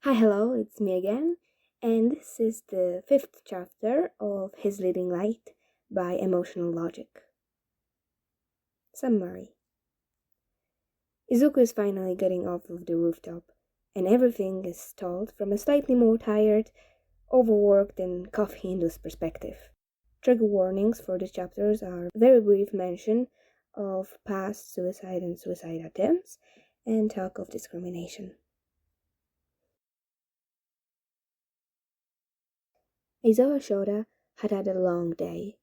Hi, hello, it's me again, and this is the 5th chapter of His Leading Light by Emotional Logic. Summary. Izuku is finally getting off of the rooftop, and everything is told from a slightly more tired, overworked, and coffee-induced perspective. Trigger warnings for the chapters are very brief mention of past suicide and suicide attempts, and talk of discrimination. Aizawa Shoda had had a long day,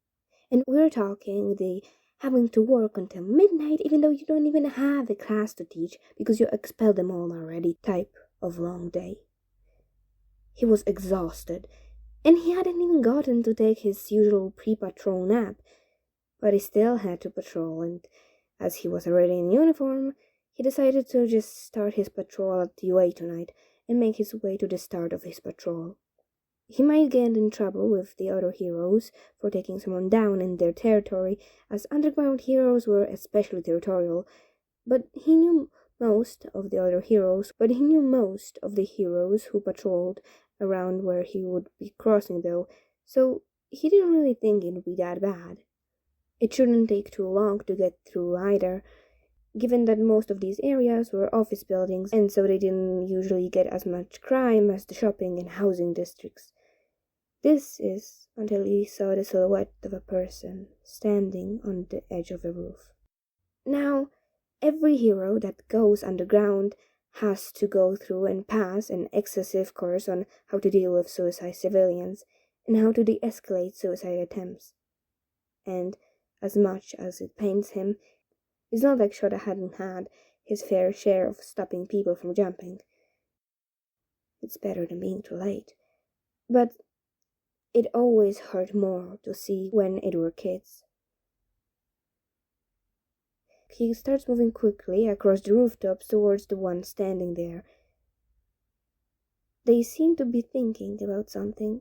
and we're talking the having to work until midnight even though you don't even have a class to teach because you expelled them all already type of long day. He was exhausted, and he hadn't even gotten to take his usual pre-patrol nap, but he still had to patrol, and as he was already in uniform, he decided to just start his patrol at the UA tonight and make his way to the start of his patrol. He might get in trouble with the other heroes for taking someone down in their territory, as underground heroes were especially territorial, but he knew most of the heroes who patrolled around where he would be crossing though, so he didn't really think it would be that bad. It shouldn't take too long to get through either, given that most of these areas were office buildings, and so they didn't usually get as much crime as the shopping and housing districts. This is until he saw the silhouette of a person standing on the edge of a roof. Now, every hero that goes underground has to go through and pass an excessive course on how to deal with suicide civilians and how to de-escalate suicide attempts. And as much as it pains him, it's not like Shota hadn't had his fair share of stopping people from jumping. It's better than being too late. But it always hurt more to see when it were kids. He starts moving quickly across the rooftops towards the one standing there. They seem to be thinking about something,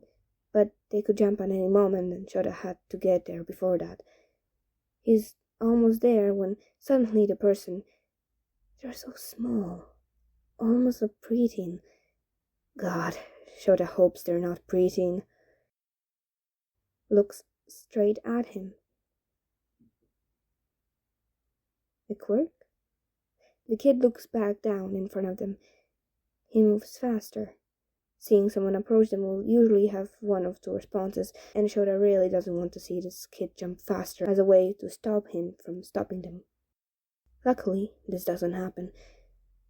but they could jump at any moment and Shota had to get there before that. He's almost there when suddenly the person, they're so small, almost a preteen. God, Shota hopes they're not preteen. Looks straight at him. A quirk? The kid looks back down in front of them. He moves faster. Seeing someone approach them will usually have one of two responses, and Shota really doesn't want to see this kid jump faster as a way to stop him from stopping them. Luckily, this doesn't happen.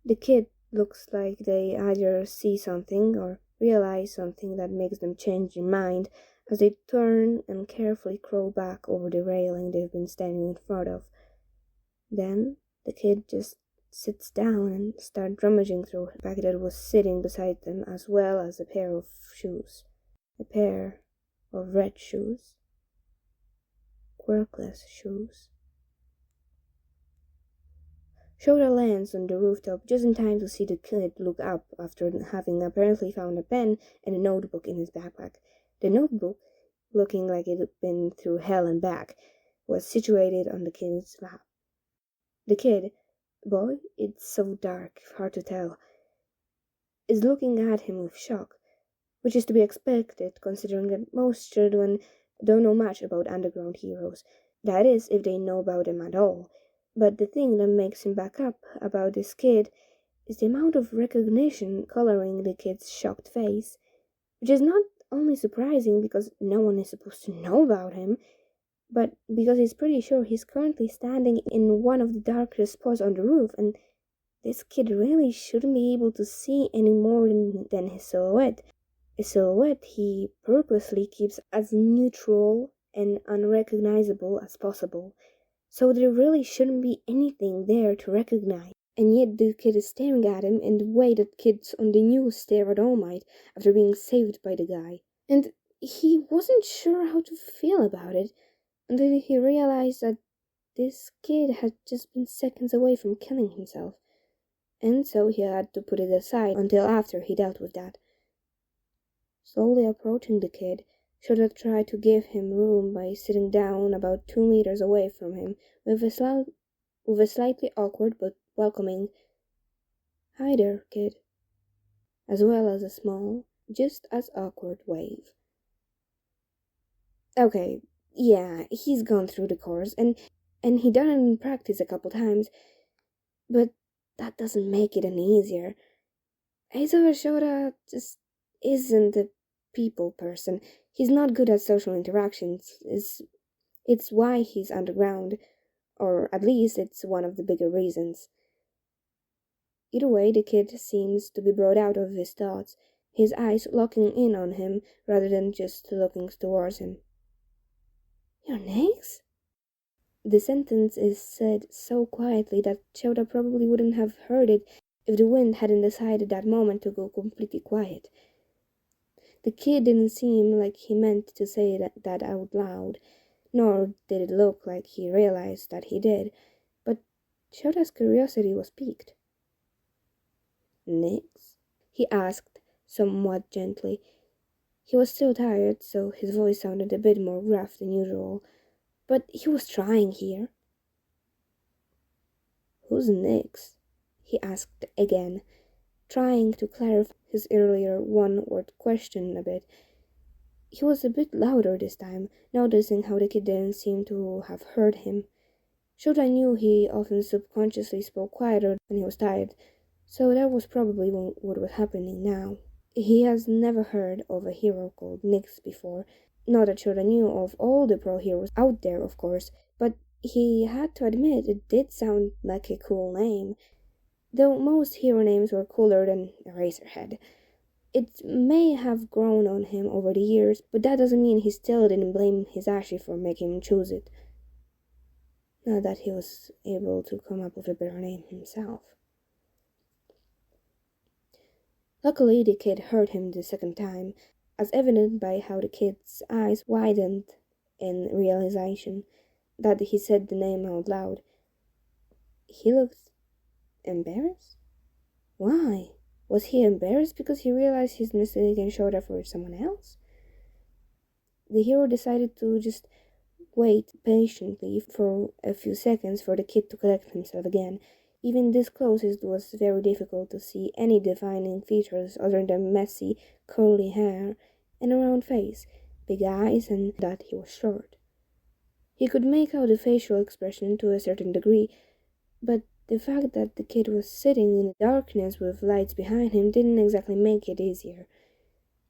The kid looks like they either see something or realize something that makes them change their mind as they turn and carefully crawl back over the railing they've been standing in front of. Then the kid just sits down and starts rummaging through a bag that was sitting beside them, as well as a pair of shoes. A pair of red shoes. Quirkless shoes. Shota lands on the rooftop just in time to see the kid look up after having apparently found a pen and a notebook in his backpack. The notebook, looking like it had been through hell and back, was situated on the kid's lap. The kid, boy, it's so dark, hard to tell, is looking at him with shock, which is to be expected considering that most children don't know much about underground heroes. That is, if they know about them at all. But the thing that makes him back up about this kid is the amount of recognition coloring the kid's shocked face, which is not only surprising because no one is supposed to know about him, but because he's pretty sure he's currently standing in one of the darkest spots on the roof, and this kid really shouldn't be able to see any more than his silhouette. A silhouette he purposely keeps as neutral and unrecognizable as possible, so there really shouldn't be anything there to recognize. And yet the kid is staring at him in the way that kids on the news stare at All Might after being saved by the guy. And he wasn't sure how to feel about it until he realized that this kid had just been seconds away from killing himself. And so he had to put it aside until after he dealt with that. Slowly approaching the kid, Shota tried to give him room by sitting down about 2 meters away from him with a slightly awkward but welcoming, "Hi there, kid." as well as a small, just as awkward wave. Okay, yeah, he's gone through the course, and he done it in practice a couple times, but that doesn't make it any easier. Eizo Shoda just isn't a people person. He's not good at social interactions. It's why he's underground, or at least it's one of the bigger reasons. Either way, the kid seems to be brought out of his thoughts, his eyes locking in on him rather than just looking towards him. Your next? The sentence is said so quietly that Shoda probably wouldn't have heard it if the wind hadn't decided that moment to go completely quiet. The kid didn't seem like he meant to say that out loud, nor did it look like he realized that he did, but Shoda's curiosity was piqued. Next? He asked, somewhat gently. He was still tired, so his voice sounded a bit more gruff than usual, but he was trying here. Who's next? He asked again, trying to clarify his earlier one-word question a bit. He was a bit louder this time, noticing how the kid didn't seem to have heard him. Shoda knew he often subconsciously spoke quieter when he was tired, so that was probably what was happening now. He has never heard of a hero called Nyx before. Not that Shoda knew of all the pro heroes out there, of course, but he had to admit it did sound like a cool name, though most hero names were cooler than Eraserhead. It may have grown on him over the years, but that doesn't mean he still didn't blame Hisashi for making him choose it. Not that he was able to come up with a better name himself. Luckily, the kid heard him the second time, as evident by how the kid's eyes widened in realization that he said the name out loud. He looked embarrassed? Why? Was he embarrassed because he realized his mistaken Shoda for someone else? The hero decided to just wait patiently for a few seconds for the kid to collect himself again. Even this close, it was very difficult to see any defining features other than messy, curly hair and a round face, big eyes, and that he was short. He could make out the facial expression to a certain degree, but the fact that the kid was sitting in the darkness with lights behind him didn't exactly make it easier.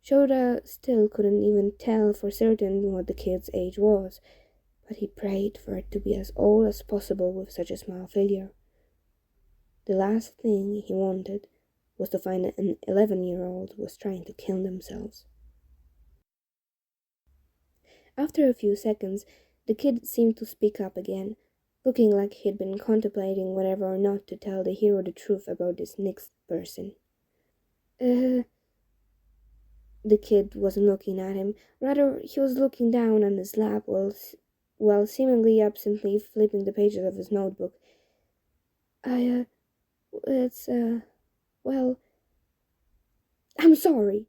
Shoda still couldn't even tell for certain what the kid's age was, but he prayed for it to be as old as possible with such a small figure. The last thing he wanted was to find an 11-year-old was trying to kill themselves. After a few seconds, the kid seemed to speak up again, looking like he'd been contemplating whether or not to tell the hero the truth about this next person. The kid wasn't looking at him. Rather, he was looking down on his lap while seemingly absently flipping the pages of his notebook. Well, I'm sorry.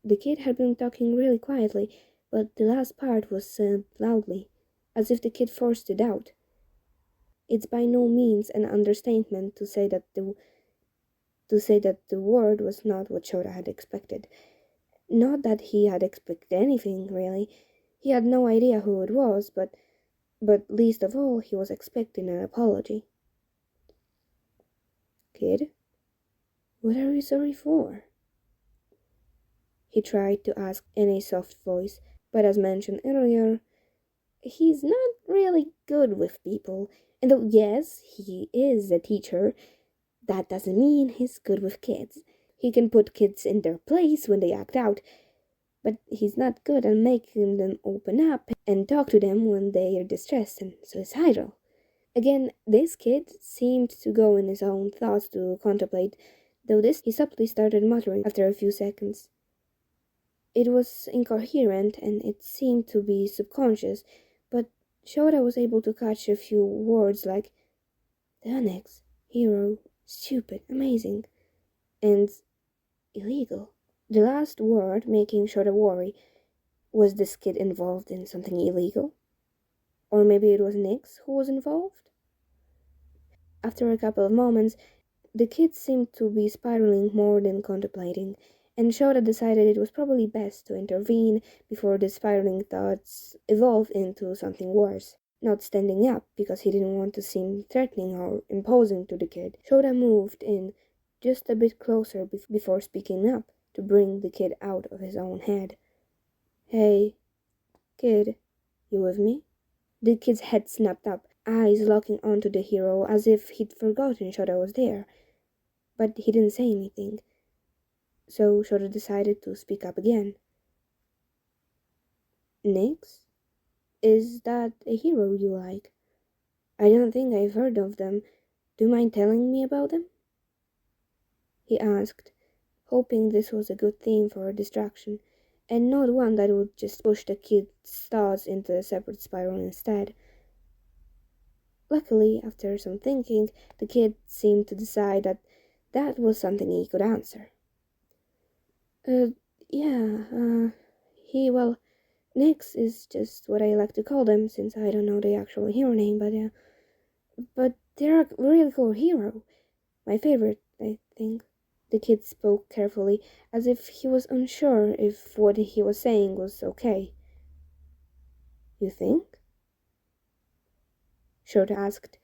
The kid had been talking really quietly, but the last part was said loudly, as if the kid forced it out. It's by no means an understatement to say that the word was not what Shoda had expected. Not that he had expected anything, really. He had no idea who it was, but least of all, he was expecting an apology. Kid, what are you sorry for? He tried to ask in a soft voice, but as mentioned earlier, he's not really good with people, and though yes, he is a teacher, that doesn't mean he's good with kids. He can put kids in their place when they act out, but he's not good at making them open up and talk to them when they are distressed and suicidal. Again, this kid seemed to go in his own thoughts to contemplate, though this he subtly started muttering after a few seconds. It was incoherent, and it seemed to be subconscious, but Shoda was able to catch a few words like Onyx, hero, stupid, amazing, and illegal. The last word making Shoda worry. Was this kid involved in something illegal? Or maybe it was Nyx who was involved? After a couple of moments, The kid seemed to be spiraling more than contemplating, and Shota decided it was probably best to intervene before the spiraling thoughts evolved into something worse. Not standing up because he didn't want to seem threatening or imposing to the kid, Shota moved in just a bit closer before speaking up to bring the kid out of his own head. "Hey, kid, you with me?" The kid's head snapped up, eyes locking onto the hero as if he'd forgotten Shota was there. But he didn't say anything, so Shota decided to speak up again. "Nix? Is that a hero you like? I don't think I've heard of them. Do you mind telling me about them?" he asked, hoping this was a good theme for a distraction, and not one that would just push the kid's thoughts into a separate spiral instead. Luckily, after some thinking, the kid seemed to decide that was something he could answer. Yeah, well, Nix is just what I like to call them since I don't know the actual hero name, but they're a really cool hero. My favorite, I think." The kid spoke carefully, as if he was unsure if what he was saying was okay. "You think?" Shota asked,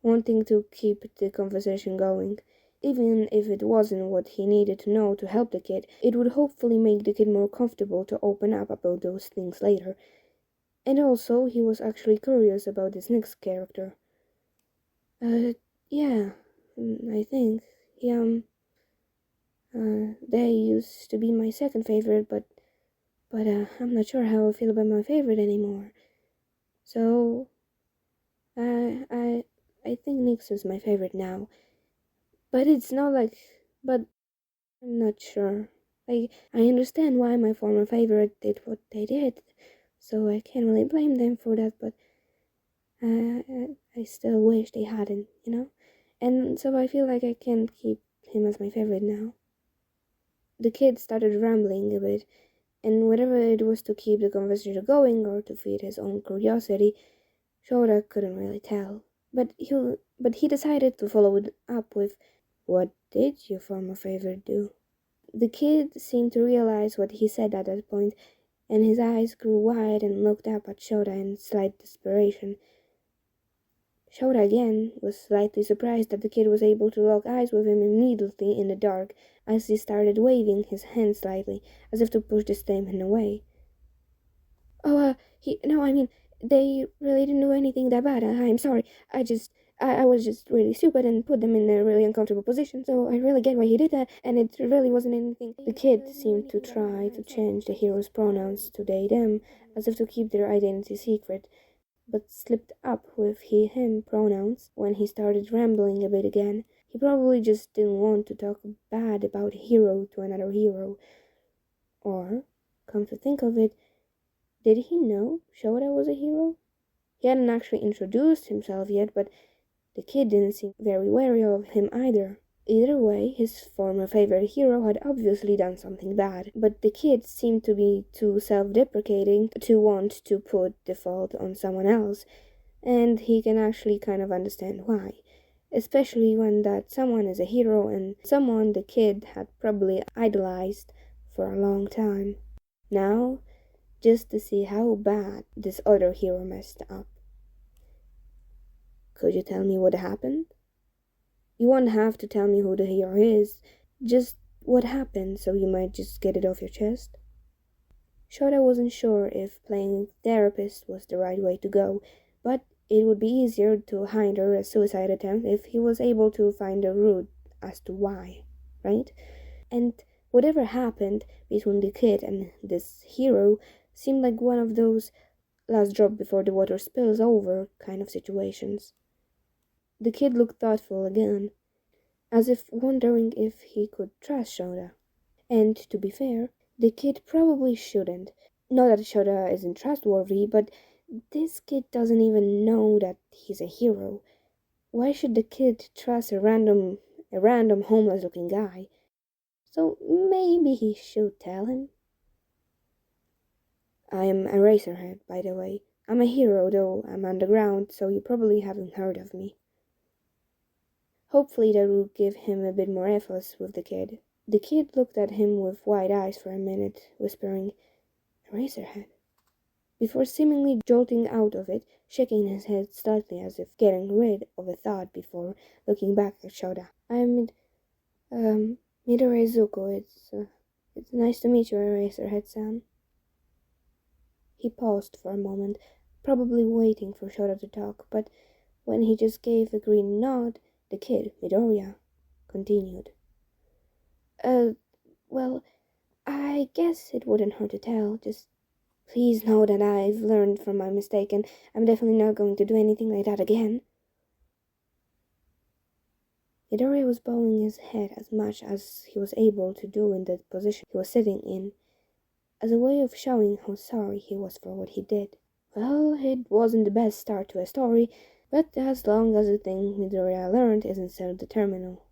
wanting to keep the conversation going. Even if it wasn't what he needed to know to help the kid, it would hopefully make the kid more comfortable to open up about those things later. And also, he was actually curious about this next character. Yeah, I think. They used to be my second favorite, but I'm not sure how I feel about my favorite anymore. So, I think Nyx is my favorite now. But it's not like, but I'm not sure. I understand why my former favorite did what they did, so I can't really blame them for that, but I still wish they hadn't, you know? And so I feel like I can't keep him as my favorite now. The kid started rambling a bit, and whether it was to keep the conversation going or to feed his own curiosity, Shota couldn't really tell. But he decided to follow it up with, "What did your former favorite do?" The kid seemed to realize what he said at that point, and his eyes grew wide and looked up at Shota in slight desperation. Shota again was slightly surprised that the kid was able to lock eyes with him immediately in the dark, as he started waving his hand slightly, as if to push the statement away. They really didn't do anything that bad. I'm sorry. I was just really stupid and put them in a really uncomfortable position, so I really get why he did that, and it really wasn't anything." The kid seemed to try to change the hero's pronouns to they, them, as if to keep their identity secret, but slipped up with he, him pronouns when he started rambling a bit again. He probably just didn't want to talk bad about a hero to another hero. Or, come to think of it, did he know Shota was a hero? He hadn't actually introduced himself yet, but the kid didn't seem very wary of him either. Either way, his former favorite hero had obviously done something bad, but the kid seemed to be too self-deprecating to want to put the fault on someone else, and he can actually kind of understand why, especially when that someone is a hero and someone the kid had probably idolized for a long time. Now, just to see how bad this other hero messed up. "Could you tell me what happened?" "You won't have to tell me who the hero is, just what happened, so you might just get it off your chest." Shota wasn't sure if playing therapist was the right way to go, but it would be easier to hinder a suicide attempt if he was able to find a root as to why, right? And whatever happened between the kid and this hero seemed like one of those last drop before the water spills over kind of situations. The kid looked thoughtful again, as if wondering if he could trust Shota. And to be fair, the kid probably shouldn't. Not that Shota isn't trustworthy, but this kid doesn't even know that he's a hero. Why should the kid trust a random homeless-looking guy? So maybe he should tell him. "I'm a Eraserhead, by the way. I'm a hero, though I'm underground, so you probably haven't heard of me." Hopefully that would give him a bit more efforts with the kid. The kid looked at him with wide eyes for a minute, whispering, "Eraserhead," before seemingly jolting out of it, shaking his head slightly as if getting rid of a thought before looking back at Shoda. "I'm Midori Izuku. It's nice to meet you, Eraserhead-san." He paused for a moment, probably waiting for Shoda to talk, but when he just gave a green nod, the kid, Midoriya, continued. Well, I guess it wouldn't hurt to tell. Just please know that I've learned from my mistake, and I'm definitely not going to do anything like that again." Midoriya was bowing his head as much as he was able to do in the position he was sitting in, as a way of showing how sorry he was for what he did. Well, it wasn't the best start to a story, but as long as the thing Midoriya learned isn't so determinal.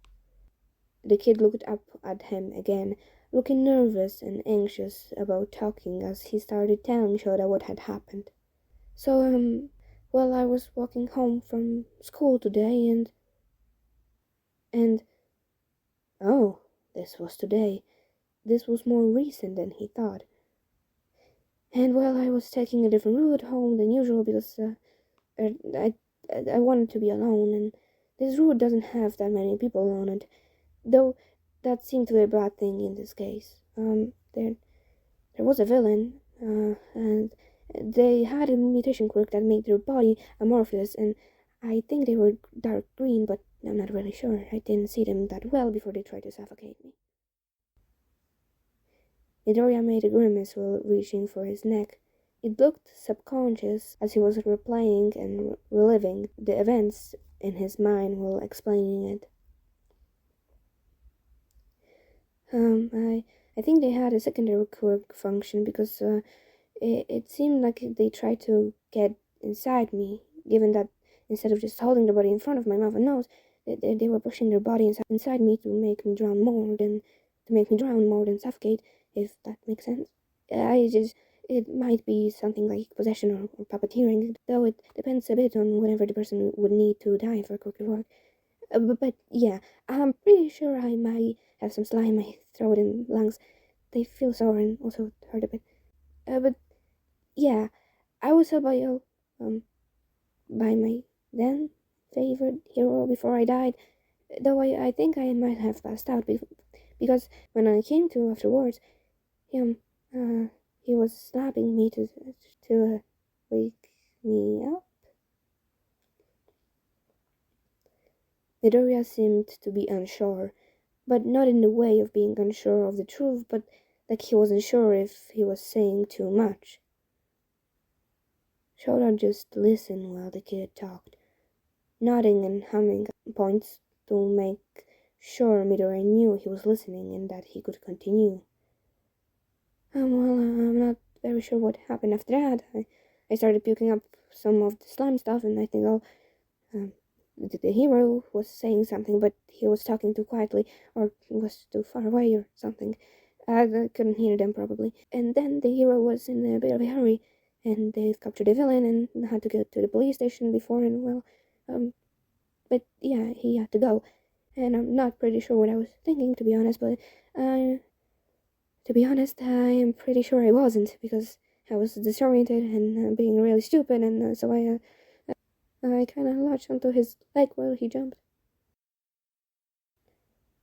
The kid looked up at him again, looking nervous and anxious about talking as he started telling Shoda what had happened. "So, well, I was walking home from school today and, oh, this was today. This was more recent than he thought. And, well, I was taking a different route home than usual because, I wanted to be alone, and this route doesn't have that many people on it, though that seemed to be a bad thing in this case. There was a villain, and they had a mutation quirk that made their body amorphous, and I think they were dark green, but I'm not really sure. I didn't see them that well before they tried to suffocate me." Midoriya made a grimace while reaching for his neck. It looked subconscious as he was replaying and reliving the events in his mind while explaining it. I think they had a secondary quirk function because it seemed like they tried to get inside me, given that instead of just holding their body in front of my mouth and nose, they were pushing their body inside me to make me drown more than suffocate, if that makes sense. It might be something like possession or puppeteering, though it depends a bit on whatever the person would need to die for quirk to work. But yeah, I'm pretty sure I might have some slime in my throat and lungs. They feel sore and also hurt a bit. But yeah, I was helped by my then favorite hero before I died, though I think I might have passed out because when I came to afterwards, he was slapping me to wake me up. Midoriya seemed to be unsure, but not in the way of being unsure of the truth, but like he wasn't sure if he was saying too much. Shoda just listened while the kid talked, nodding and humming points to make sure Midoriya knew he was listening and that he could continue. Well, I'm not very sure what happened after that. I started puking up some of the slime stuff, and I think the hero was saying something, but he was talking too quietly, or was too far away or something. I couldn't hear them probably. And then the hero was in a bit of a hurry, and they captured the villain and had to go to the police station before, and well, but yeah, he had to go. And I'm not pretty sure what I was thinking, to be honest, but to be honest, I am pretty sure I wasn't, because I was disoriented and being really stupid, and so I kind of latched onto his leg while he jumped.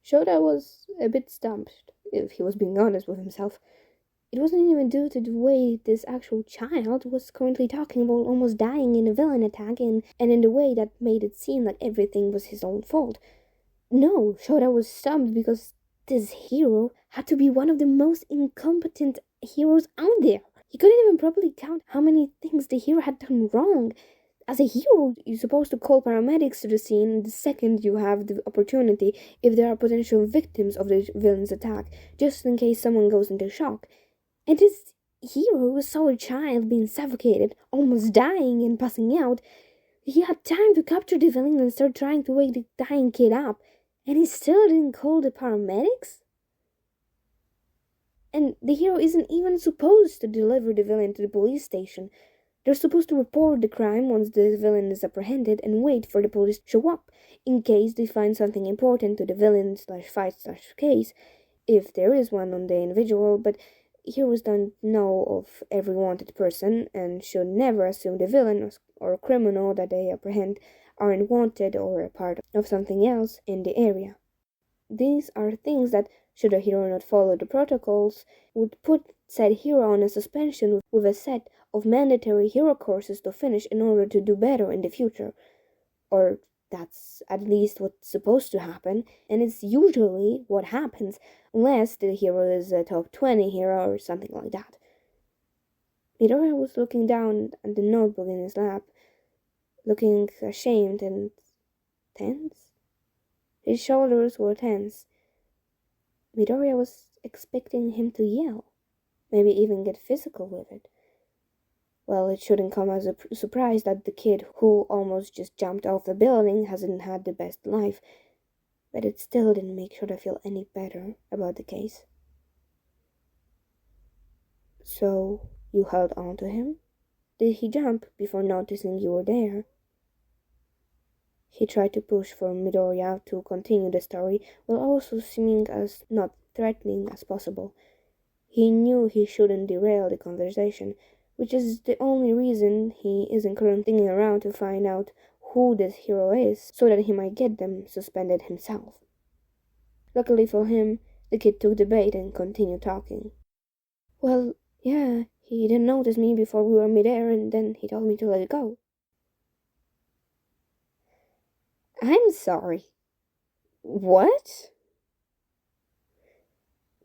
Shoda was a bit stumped, if he was being honest with himself. It wasn't even due to the way this actual child was currently talking about almost dying in a villain attack, and in the way that made it seem like everything was his own fault. No, Shoda was stumped because this hero had to be one of the most incompetent heroes out there. He couldn't even properly count how many things the hero had done wrong. As a hero, you're supposed to call paramedics to the scene the second you have the opportunity if there are potential victims of the villain's attack, just in case someone goes into shock. And this hero saw a child being suffocated, almost dying and passing out. He had time to capture the villain and start trying to wake the dying kid up, and he still didn't call the paramedics? And the hero isn't even supposed to deliver the villain to the police station. They're supposed to report the crime once the villain is apprehended and wait for the police to show up, in case they find something important to the villain/fight/case, if there is one on the individual, but heroes don't know of every wanted person and should never assume the villain or criminal that they apprehend aren't wanted or a part of something else in the area. These are things that, should a hero not follow the protocols, would put said hero on a suspension with a set of mandatory hero courses to finish in order to do better in the future. Or that's at least what's supposed to happen, and it's usually what happens, unless the hero is a top 20 hero or something like that. Midoriya was looking down at the notebook in his lap, looking ashamed and tense. His shoulders were tense. Midoriya was expecting him to yell, maybe even get physical with it. Well, it shouldn't come as a surprise that the kid who almost just jumped off the building hasn't had the best life, but it still didn't make Shota feel any better about the case. So, you held on to him? Did he jump before noticing you were there? He tried to push for Midoriya to continue the story while also seeming as not threatening as possible. He knew he shouldn't derail the conversation, which is the only reason he isn't currently around to find out who this hero is, so that he might get them suspended himself. Luckily for him, the kid took the bait and continued talking. Well, yeah, he didn't notice me before we were midair, and then he told me to let it go. I'm sorry. What?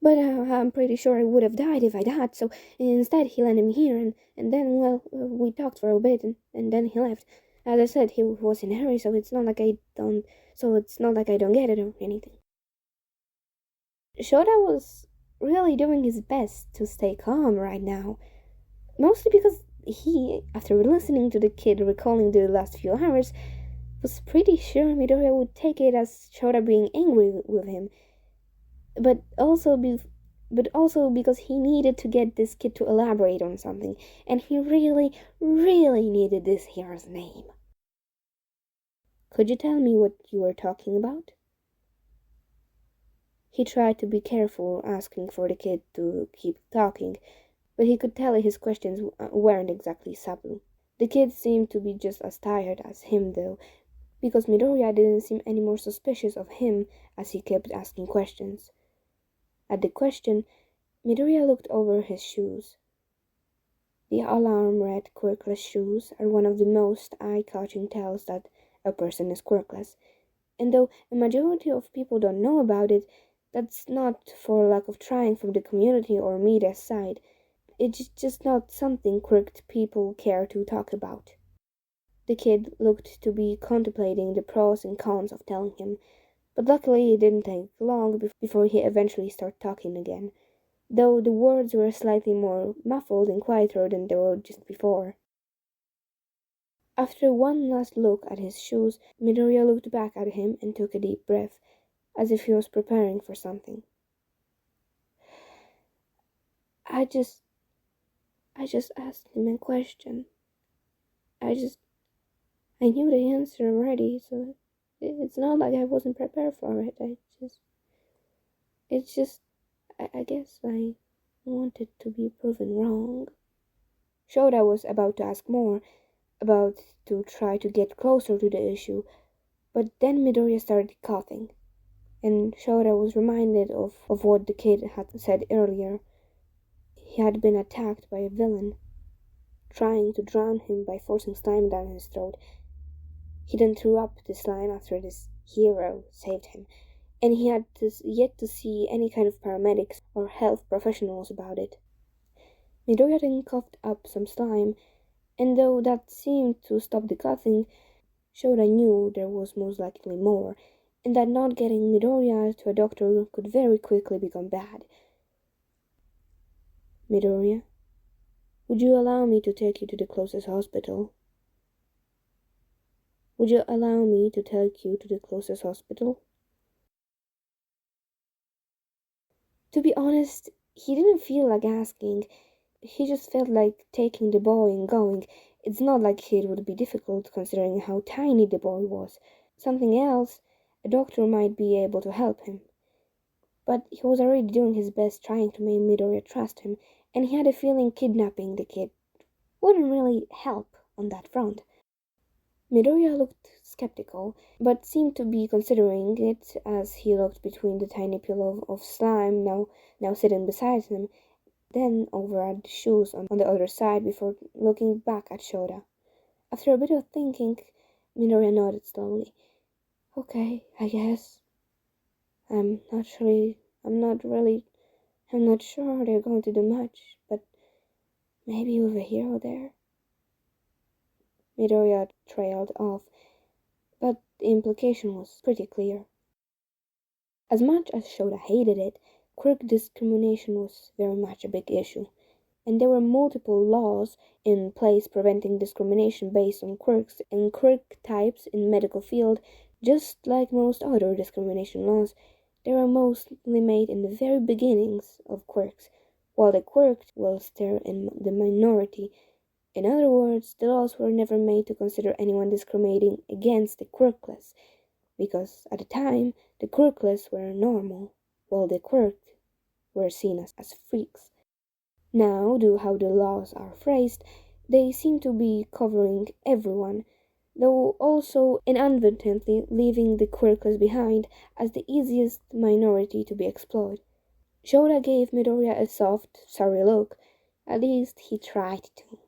But I'm pretty sure I would have died if I'd had, so instead he landed me here, and then, well, we talked for a bit, and then he left. As I said, he was in a hurry, so it's not like I don't get it or anything. Shota was really doing his best to stay calm right now, mostly because he, after listening to the kid recalling the last few hours, was pretty sure Midoriya would take it as Shota being angry with him, but also because he needed to get this kid to elaborate on something, and he really, really needed this hero's name. Could you tell me what you were talking about? He tried to be careful, asking for the kid to keep talking, but he could tell his questions weren't exactly subtle. The kid seemed to be just as tired as him, though, because Midoriya didn't seem any more suspicious of him as he kept asking questions. At the question, Midoriya looked over his shoes. The alarm red quirkless shoes are one of the most eye-catching tells that a person is quirkless, and though a majority of people don't know about it, that's not for lack of trying from the community or media's side. It's just not something quirked people care to talk about. The kid looked to be contemplating the pros and cons of telling him, but luckily it didn't take long before he eventually started talking again, though the words were slightly more muffled and quieter than they were just before. After one last look at his shoes, Midoriya looked back at him and took a deep breath, as if he was preparing for something. I just asked him a question. I knew the answer already, so it's not like I wasn't prepared for it. I guess I wanted to be proven wrong. Shota was about to ask more, about to try to get closer to the issue, but then Midoriya started coughing, and Shota was reminded of what the kid had said earlier. He had been attacked by a villain, trying to drown him by forcing slime down his throat. He then threw up the slime after this hero saved him, and he had yet to see any kind of paramedics or health professionals about it. Midoriya then coughed up some slime, and though that seemed to stop the coughing, Shota knew there was most likely more, and that not getting Midoriya to a doctor could very quickly become bad. Midoriya, would you allow me to take you to the closest hospital? Would you allow me to take you to the closest hospital? To be honest, he didn't feel like asking. he just felt like taking the boy and going. It's not like it would be difficult considering how tiny the boy was. Something else, a doctor might be able to help him. But he was already doing his best trying to make Midoriya trust him, and he had a feeling kidnapping the kid wouldn't really help on that front. Midoriya looked skeptical, but seemed to be considering it as he looked between the tiny pillow of slime now sitting beside him, then over at the shoes on the other side before looking back at Shota. After a bit of thinking, Midoriya nodded slowly. Okay, I guess. I'm not sure they're going to do much, but maybe with a hero there. Midoriya trailed off, but the implication was pretty clear. As much as Shota hated it, quirk discrimination was very much a big issue, and there were multiple laws in place preventing discrimination based on quirks and quirk types in medical field. Just like most other discrimination laws, they were mostly made in the very beginnings of quirks, while the quirked will stay in the minority. In other words, the laws were never made to consider anyone discriminating against the quirkless, because at the time, the quirkless were normal, while the quirked were seen as freaks. Now, due how the laws are phrased, they seem to be covering everyone, though also inadvertently leaving the quirkless behind as the easiest minority to be exploited. Shota gave Midoriya a soft, sorry look. At least he tried to.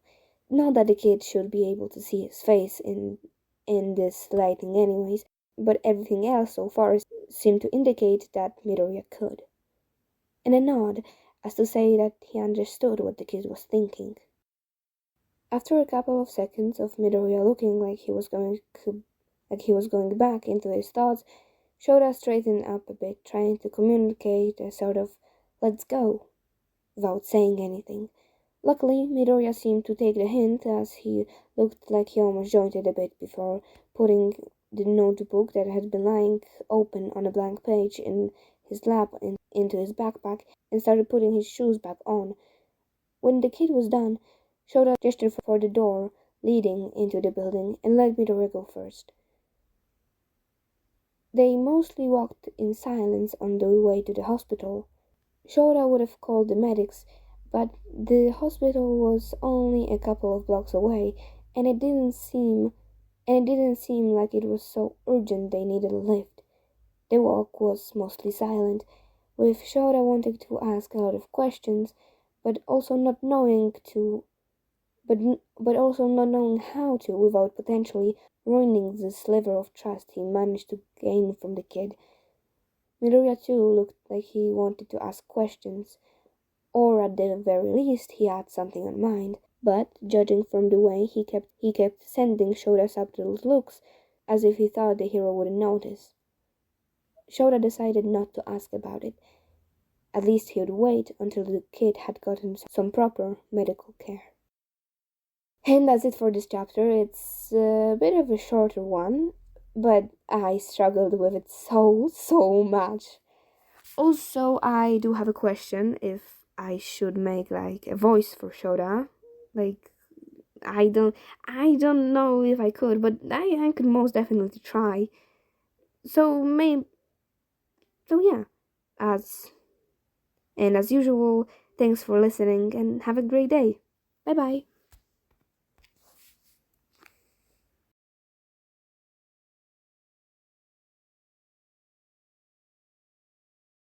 Not that the kid should be able to see his face in this lighting anyways, but everything else so far seemed to indicate that Midoriya could. And a nod, as to say that he understood what the kid was thinking. After a couple of seconds of Midoriya looking like he was going back into his thoughts, Shota straightened up a bit, trying to communicate a sort of "let's go" without saying anything. Luckily, Midoriya seemed to take the hint, as he looked like he almost jointed a bit before putting the notebook that had been lying open on a blank page in his lap into his backpack and started putting his shoes back on. When the kid was done, Shota gestured for the door leading into the building and let Midoriya go first. They mostly walked in silence on the way to the hospital. Shota would have called the medics, but the hospital was only a couple of blocks away, and it didn't seem like it was so urgent they needed a lift. The walk was mostly silent, with Shota wanting to ask a lot of questions, but also not knowing how to without potentially ruining the sliver of trust he managed to gain from the kid. Midoriya too looked like he wanted to ask questions, or at the very least he had something on mind, but judging from the way he kept sending Shota subtle looks, as if he thought the hero wouldn't notice. Shota decided not to ask about it. At least he would wait until the kid had gotten some proper medical care. And that's it for this chapter. It's a bit of a shorter one, but I struggled with it so much. Also, I do have a question if I should make like a voice for Shota. Like, I don't know if I could, but I could most definitely try. So yeah, as usual, thanks for listening and have a great day. Bye bye.